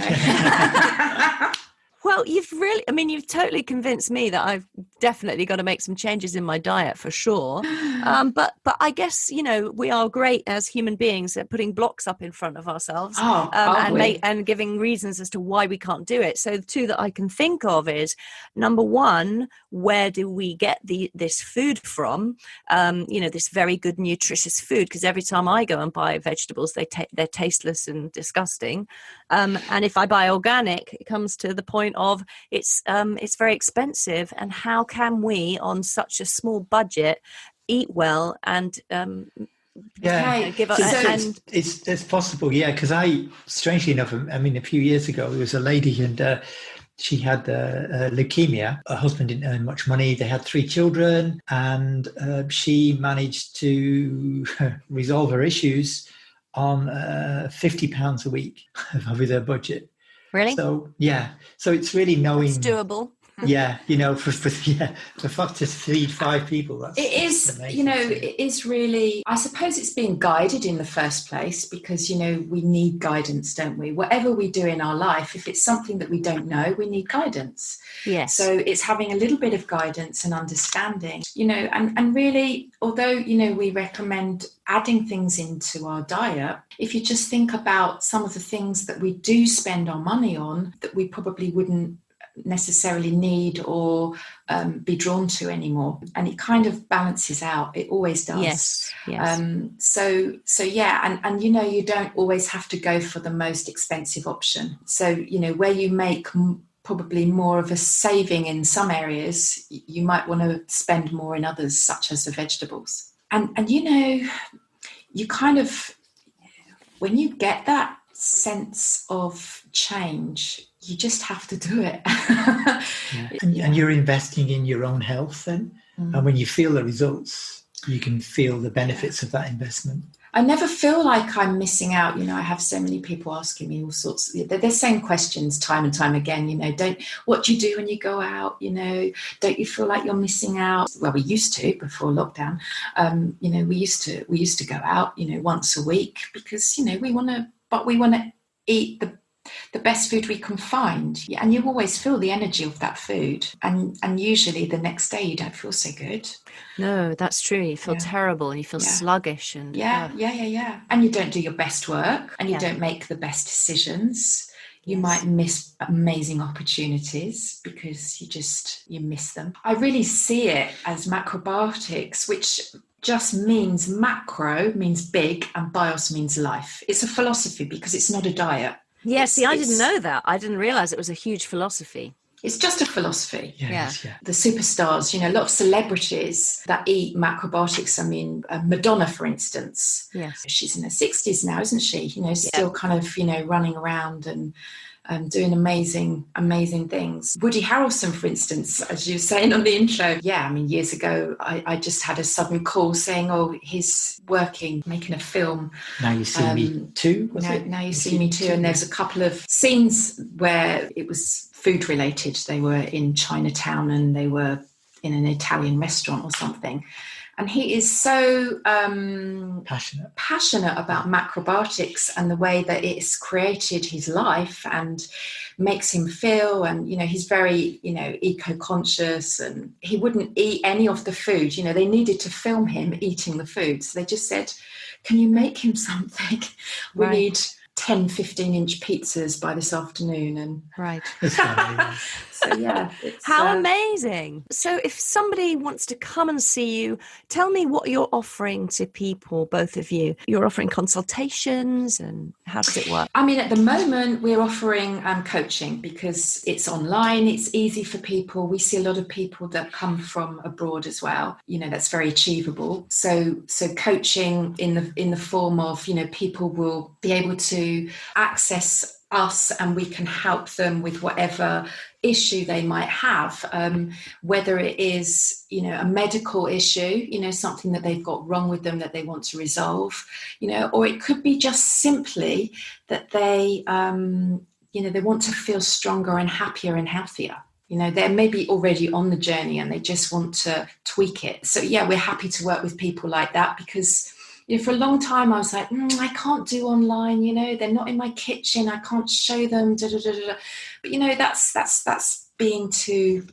Well, you've totally convinced me that I've definitely got to make some changes in my diet for sure. But I guess, we are great as human beings at putting blocks up in front of ourselves, Aren't we? and giving reasons as to why we can't do it. So the two that I can think of is, number one, where do we get this food from? This very good nutritious food, because every time I go and buy vegetables, they're tasteless and disgusting. And if I buy organic, it comes to the point of it's very expensive, and how can we on such a small budget eat well and give us it's possible, yeah, because strangely enough, I mean, a few years ago there was a lady, and she had leukemia. Her husband didn't earn much money. They had 3 children, and she managed to resolve her issues on £50 a week with her budget. Really? So yeah, so it's really knowing it's doable. Yeah, for to feed 5 people. It is, amazing. It is really, I suppose it's being guided in the first place, because, we need guidance, don't we? Whatever we do in our life, if it's something that we don't know, we need guidance. Yes. So it's having a little bit of guidance and understanding, and really, although, we recommend adding things into our diet, if you just think about some of the things that we do spend our money on that we probably wouldn't necessarily need or be drawn to anymore, and it kind of balances out. It always does. Yes. So yeah, and you don't always have to go for the most expensive option. So where you make probably more of a saving in some areas, you might want to spend more in others, such as the vegetables. And you kind of, when you get that sense of change, you just have to do it. And you're investing in your own health then. And when you feel the results, you can feel the benefits of that investment. I never feel like I'm missing out. I have so many people asking me all sorts of the same questions time and time again. What do you do when you go out? Don't you feel like you're missing out? Well, we used to before lockdown. We used to go out, once a week, because we want to eat the best food we can find. And you always feel the energy of that food. And usually the next day you don't feel so good. No, that's true. You feel terrible and you feel sluggish. And Yeah. And you don't do your best work, and you don't make the best decisions. You might miss amazing opportunities because you miss them. I really see it as macrobiotics, which just means macro means big and bios means life. It's a philosophy because it's not a diet. Yeah, I didn't know that. I didn't realize it was a huge philosophy. It's just a philosophy. Yeah. The superstars, a lot of celebrities that eat macrobiotics. I mean, Madonna, for instance. Yes. She's in her 60s now, isn't she? Still kind of, running around and doing amazing things. Woody Harrelson, for instance, as you were saying on the intro. Yeah, I mean, years ago, I just had a sudden call saying, he's making a film. Now You See Me Too, was it? Now You See Me Too. And there's a couple of scenes where it was food related. They were in Chinatown and they were in an Italian restaurant or something. And he is so passionate about macrobiotics and the way that it's created his life and makes him feel. And, he's very, eco-conscious, and he wouldn't eat any of the food. They needed to film him eating the food. So they just said, can you make him something? We need 10, 15-inch pizzas by this afternoon. And right. So yeah. How amazing. So if somebody wants to come and see you, tell me what you're offering to people, both of you. You're offering consultations, and how does it work? I mean, at the moment we're offering coaching because it's online, it's easy for people. We see a lot of people that come from abroad as well. That's very achievable. So coaching in the form of, people will be able to access us and we can help them with whatever issue they might have, whether it is, a medical issue, something that they've got wrong with them that they want to resolve, or it could be just simply that they, they want to feel stronger and happier and healthier. They're maybe already on the journey and they just want to tweak it. So yeah, we're happy to work with people like that because, for a long time I was like, I can't do online, they're not in my kitchen, I can't show them, da, da, da, da. But that's being too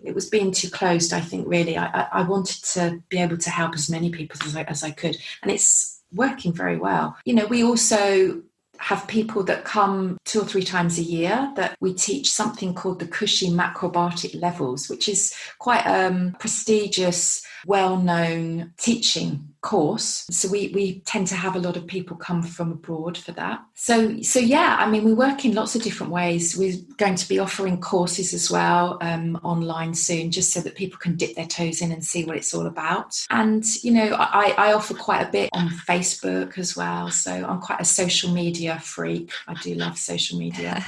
closed, I think. Really, I wanted to be able to help as many people as I could, and it's working very well. We also have people that come 2 or 3 times a year that we teach something called the Cushy macrobiotic levels, which is quite a prestigious, well-known teaching course. So we tend to have a lot of people come from abroad for that. So yeah, I mean, we work in lots of different ways. We're going to be offering courses as well online soon, just so that people can dip their toes in and see what it's all about. And I offer quite a bit on Facebook as well, so I'm quite a social media freak. I do love social media.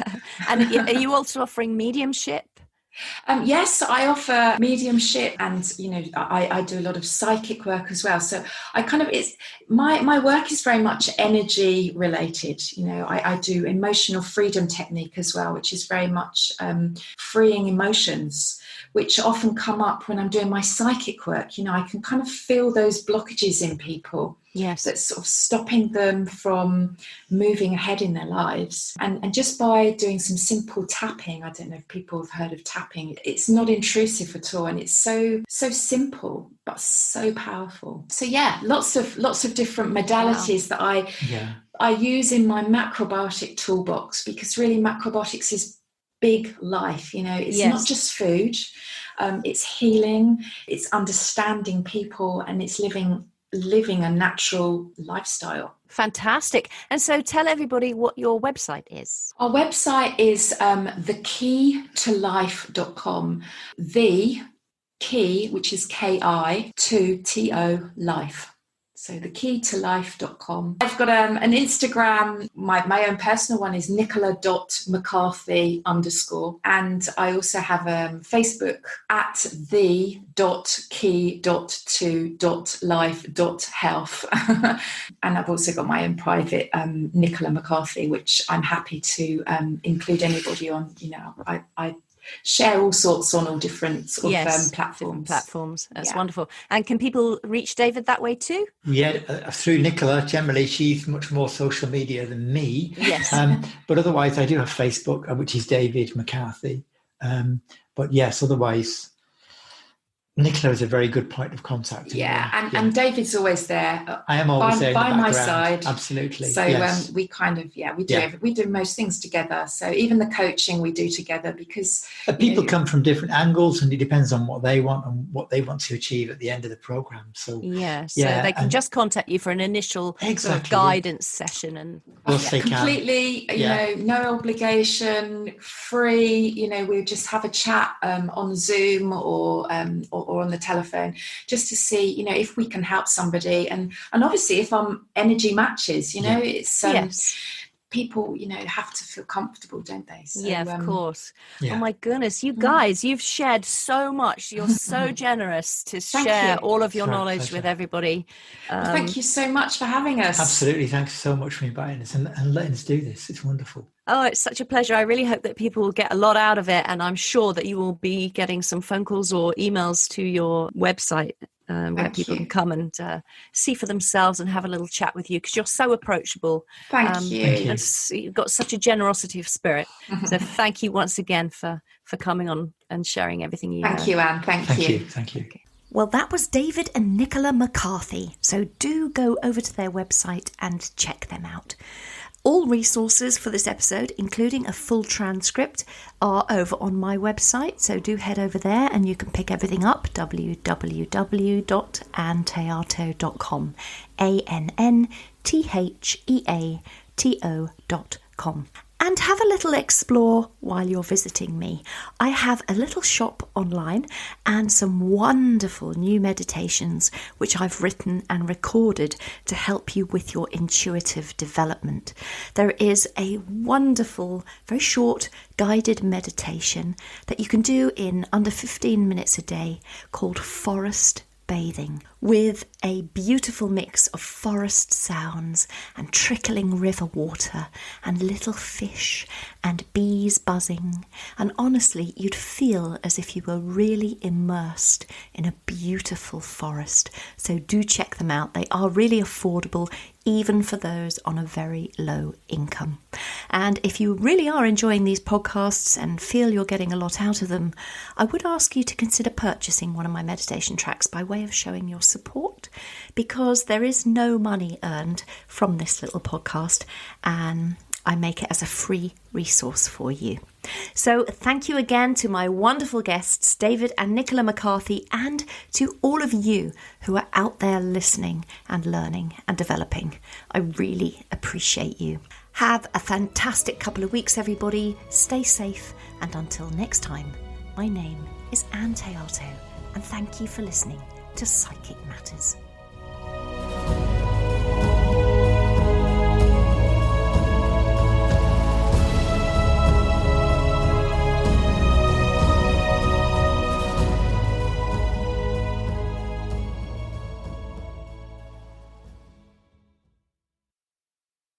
And are you also offering mediumship? Yes, I offer mediumship, and I do a lot of psychic work as well. So my work is very much energy related. I do emotional freedom technique as well, which is very much freeing emotions, which often come up when I'm doing my psychic work. I can kind of feel those blockages in people. Yes. That's sort of stopping them from moving ahead in their lives. And just by doing some simple tapping, I don't know if people have heard of tapping, it's not intrusive at all. And it's so simple, but so powerful. So yeah, lots of different modalities that I use in my macrobiotic toolbox, because really macrobiotics is big life. It's not just food, it's healing, it's understanding people, and it's living a natural lifestyle. Fantastic. And so tell everybody what your website is. Our website is thekeytolife.com. The key, which is KI, to TO life. So thekeytolife.com. I've got an Instagram. My own personal one is Nicola.McCarthy _. And I also have Facebook at the.key.to.life.health. And I've also got my own private Nicola McCarthy, which I'm happy to include anybody on. I share all sorts on all different platforms. Different platforms. That's wonderful. And can people reach David that way too? Yeah, through Nicola. Generally, she's much more social media than me. Yes. But otherwise, I do have Facebook, which is David McCarthy. But yes, otherwise, Nicola is a very good point of contact. And David's always there. I am always there by my side. Absolutely. So we do most things together. So even the coaching we do together, because people come from different angles, and it depends on what they want and what they want to achieve at the end of the program. So they can just contact you for an initial sort of guidance session, and completely, no obligation, free. We just have a chat on Zoom or on the telephone, just to see, if we can help somebody, and obviously if our energy matches, it's people, have to feel comfortable, don't they? So, of course. Oh my goodness, you guys, you've shared so much. You're so generous to share all of your knowledge with everybody. Thank you so much for having us. Absolutely. Thanks so much for inviting us and letting us do this. It's wonderful. Oh, it's such a pleasure. I really hope that people will get a lot out of it. And I'm sure that you will be getting some phone calls or emails to your website where people can come and see for themselves and have a little chat with you, because you're so approachable. Thank you. And you've got such a generosity of spirit. So thank you once again for coming on and sharing everything you know. Thank you, Anne. Thank you. Thank you. Okay. Well, that was David and Nicola McCarthy. So do go over to their website and check them out. All resources for this episode, including a full transcript, are over on my website. So do head over there and you can pick everything up, www.anntheato.com, ANNTHEATO.com. And have a little explore while you're visiting me. I have a little shop online and some wonderful new meditations which I've written and recorded to help you with your intuitive development. There is a wonderful, very short guided meditation that you can do in under 15 minutes a day called Forest Bathing, with a beautiful mix of forest sounds and trickling river water and little fish and bees buzzing, and honestly you'd feel as if you were really immersed in a beautiful forest. So do check them out. They are really affordable, even for those on a very low income. And if you really are enjoying these podcasts and feel you're getting a lot out of them, I would ask you to consider purchasing one of my meditation tracks by way of showing your support, because there is no money earned from this little podcast, and I make it as a free resource for you. So thank you again to my wonderful guests, David and Nicola McCarthy, and to all of you who are out there listening and learning and developing. I really appreciate you. Have a fantastic couple of weeks, everybody. Stay safe. And until next time, my name is Ann Théato, and thank you for listening to Psychic Matters.